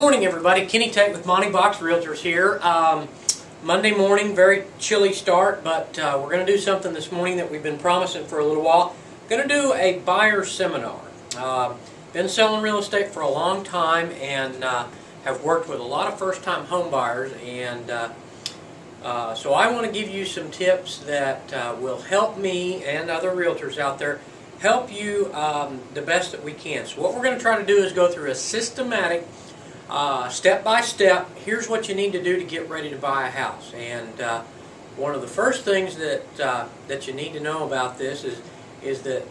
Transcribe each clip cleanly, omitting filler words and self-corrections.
Morning, everybody. Kenny Tate with Monty Box Realtors here. Monday morning, very chilly start, but we're going to do something this morning that we've been promising for a little while. Going to do a buyer seminar. Been selling real estate for a long time and have worked with a lot of first-time home buyers, and so I want to give you some tips that will help me and other realtors out there help you the best that we can. So what we're going to try to do is go through a systematic step by step. Here's what you need to do to get ready to buy a house. And one of the first things that you need to know about this is that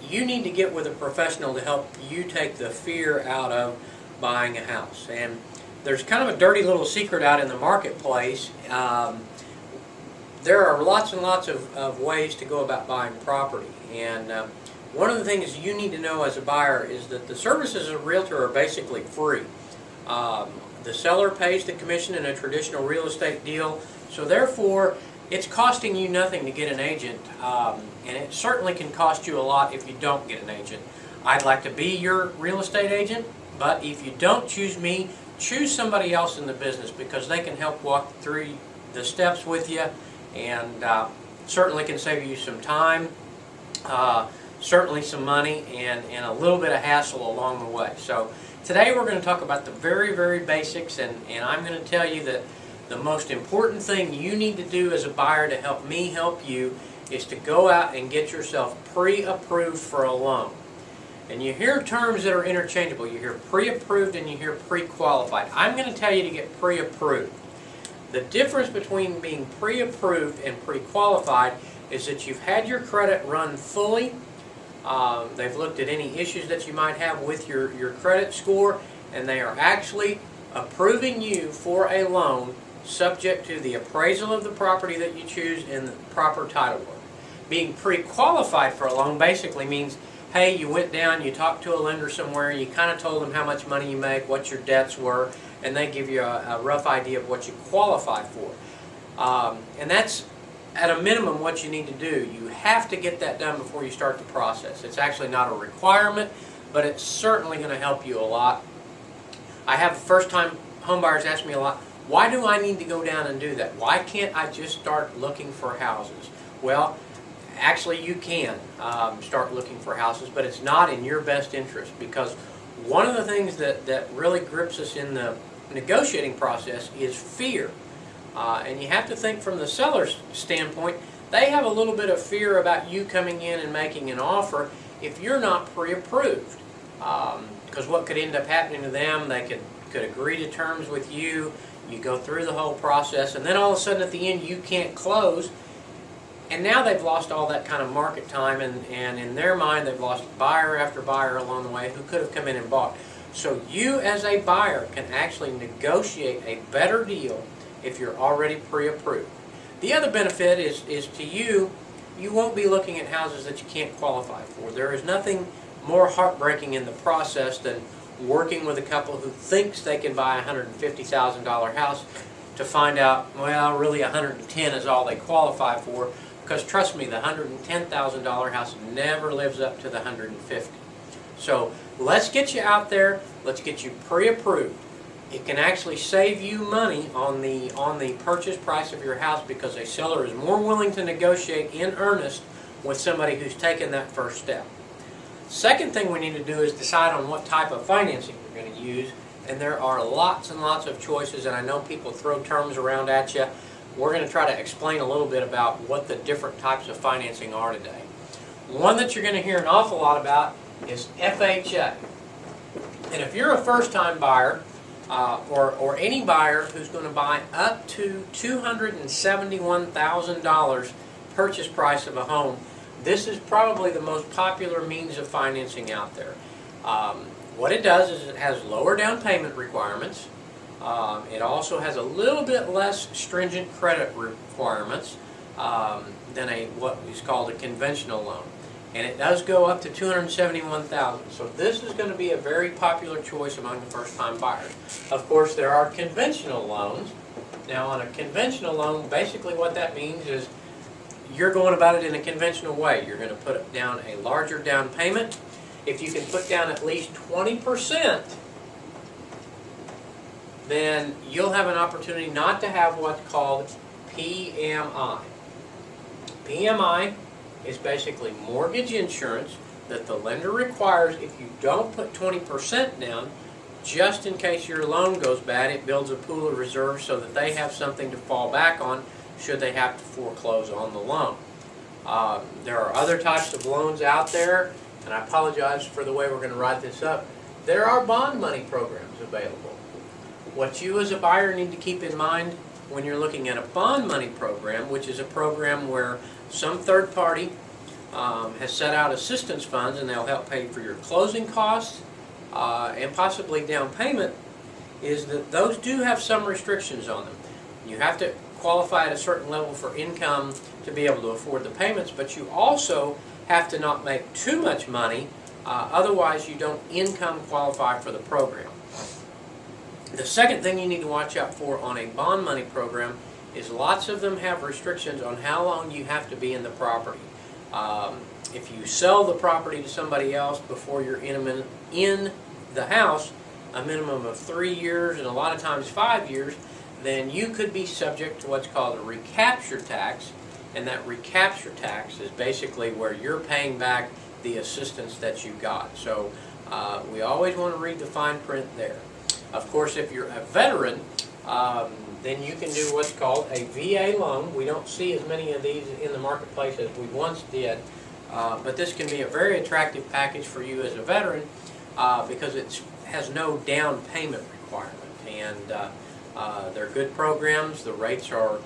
you need to get with a professional to help you take the fear out of buying a house. And there's kind of a dirty little secret out in the marketplace. There are lots and lots of ways to go about buying property. And one of the things you need to know as a buyer is that the services of a realtor are basically free. The seller pays the commission in a traditional real estate deal, so therefore it's costing you nothing to get an agent, and it certainly can cost you a lot if you don't get an agent. I'd like to be your real estate agent, but if you don't choose me, choose somebody else in the business, because they can help walk through the steps with you, and certainly can save you some time, certainly some money, and a little bit of hassle along the way. So today we're going to talk about the very basics, and I'm going to tell you that the most important thing you need to do as a buyer to help me help you is to go out and get yourself pre-approved for a loan. And you hear terms that are interchangeable. You hear pre-approved and you hear pre-qualified. I'm going to tell you to get pre-approved. The difference between being pre-approved and pre-qualified is that you've had your credit run fully. They've looked at any issues that you might have with your credit score, and they are actually approving you for a loan subject to the appraisal of the property that you choose and the proper title work. Being pre-qualified for a loan basically means, hey, you went down, you talked to a lender somewhere, you kind of told them how much money you make, what your debts were, and they give you a rough idea of what you qualify for. And that's at a minimum what you need to do. You have to get that done before you start the process. It's actually not a requirement, but it's certainly going to help you a lot. I have first-time homebuyers ask me a lot, why do I need to go down and do that? Why can't I just start looking for houses? Well, actually you can start looking for houses, but it's not in your best interest, because one of the things that really grips us in the negotiating process is fear. And you have to think from the seller's standpoint. They have a little bit of fear about you coming in and making an offer if you're not pre-approved. Because what could end up happening to them, they could agree to terms with you, you go through the whole process, and then all of a sudden at the end you can't close, and now they've lost all that kind of market time, and in their mind they've lost buyer after buyer along the way who could have come in and bought. So you as a buyer can actually negotiate a better deal if you're already pre-approved. The other benefit is to you, you won't be looking at houses that you can't qualify for. There is nothing more heartbreaking in the process than working with a couple who thinks they can buy a $150,000 house to find out, well, really $110,000 is all they qualify for, because trust me, the $110,000 house never lives up to the $150,000. So let's get you out there, let's get you pre-approved. It can actually save you money on the purchase price of your house, because a seller is more willing to negotiate in earnest with somebody who's taken that first step. Second thing we need to do is decide on what type of financing we're going to use, and there are lots and lots of choices, and I know people throw terms around at you. We're going to try to explain a little bit about what the different types of financing are today. One that you're going to hear an awful lot about is FHA. And if you're a first-time buyer, or any buyer who's going to buy up to $271,000 purchase price of a home, this is probably the most popular means of financing out there. What it does is it has lower down payment requirements. It also has a little bit less stringent credit requirements than what is called a conventional loan. And it does go up to $271,000. So this is going to be a very popular choice among the first-time buyers. Of course, there are conventional loans. Now, on a conventional loan, basically what that means is you're going about it in a conventional way. You're going to put down a larger down payment. If you can put down at least 20%, then you'll have an opportunity not to have what's called PMI. PMI is basically mortgage insurance that the lender requires. If you don't put 20% down, just in case your loan goes bad, it builds a pool of reserves so that they have something to fall back on should they have to foreclose on the loan. There are other types of loans out there, and I apologize for the way we're going to write this up. There are bond money programs available. What you as a buyer need to keep in mind when you're looking at a bond money program, which is a program where some third party has set out assistance funds and they'll help pay for your closing costs and possibly down payment, is that those do have some restrictions on them. You have to qualify at a certain level for income to be able to afford the payments, but you also have to not make too much money, otherwise you don't income qualify for the program. The second thing you need to watch out for on a bond money program is lots of them have restrictions on how long you have to be in the property. If you sell the property to somebody else before you're in the house, a minimum of 3 years and a lot of times 5 years, then you could be subject to what's called a recapture tax, and that recapture tax is basically where you're paying back the assistance that you got. So we always want to read the fine print there. Of course, if you're a veteran, then you can do what's called a VA loan. We don't see as many of these in the marketplace as we once did, but this can be a very attractive package for you as a veteran because it has no down payment requirement, and they're good programs. The rates are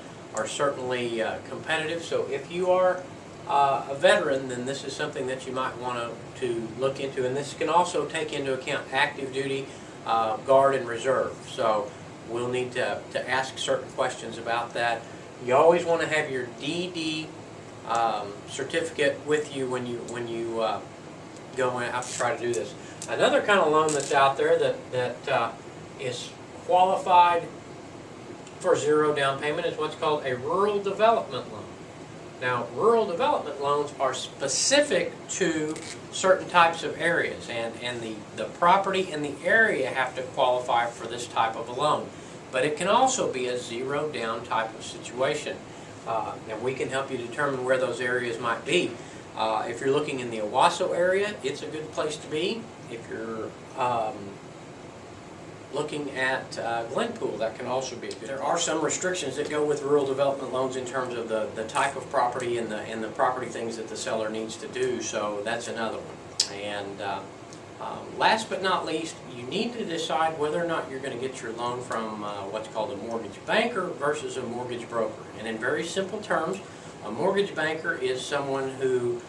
certainly competitive, so if you are a veteran, then this is something that you might want to look into, and this can also take into account active duty, Guard, and Reserve. So we'll need to ask certain questions about that. You always want to have your DD certificate with you when you go out to try to do this. Another kind of loan that's out there that is qualified for zero down payment is what's called a rural development loan. Now, rural development loans are specific to certain types of areas, and the property and the area have to qualify for this type of a loan. But it can also be a zero down type of situation, and we can help you determine where those areas might be. If you're looking in the Owasso area, it's a good place to be. If you're looking at Glenpool, that can also be good. There are some restrictions that go with rural development loans in terms of the type of property and the property things that the seller needs to do, so that's another one. And last but not least, you need to decide whether or not you're going to get your loan from what's called a mortgage banker versus a mortgage broker. And in very simple terms, a mortgage banker is someone who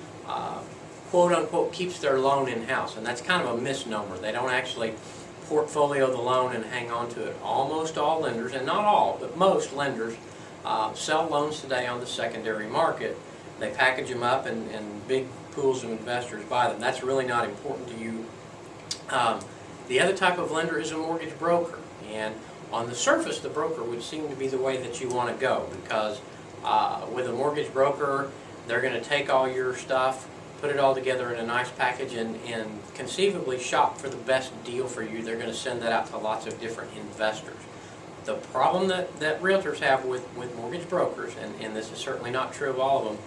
quote-unquote keeps their loan in-house, and that's kind of a misnomer. They don't actually portfolio the loan and hang on to it. Almost all lenders, and not all, but most lenders, sell loans today on the secondary market. They package them up and big pools of investors buy them. That's really not important to you. The other type of lender is a mortgage broker, and on the surface the broker would seem to be the way that you want to go, because with a mortgage broker they're going to take all your stuff, put it all together in a nice package, and conceivably shop for the best deal for you. They're going to send that out to lots of different investors. The problem that realtors have with mortgage brokers, and this is certainly not true of all of them,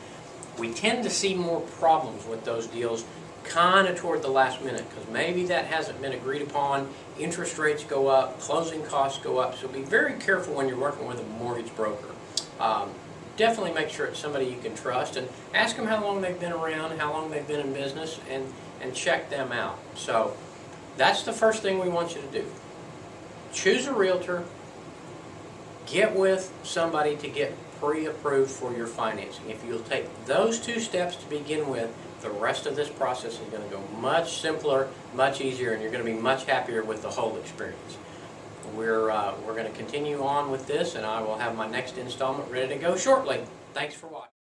we tend to see more problems with those deals kind of toward the last minute, because maybe that hasn't been agreed upon, interest rates go up, closing costs go up, so be very careful when you're working with a mortgage broker. Definitely make sure it's somebody you can trust, and ask them how long they've been around, how long they've been in business, and check them out. So that's the first thing we want you to do. Choose a realtor, get with somebody to get pre-approved for your financing. If you'll take those two steps to begin with, the rest of this process is going to go much simpler, much easier, and you're going to be much happier with the whole experience. We're going to continue on with this, and I will have my next installment ready to go shortly. Thanks for watching.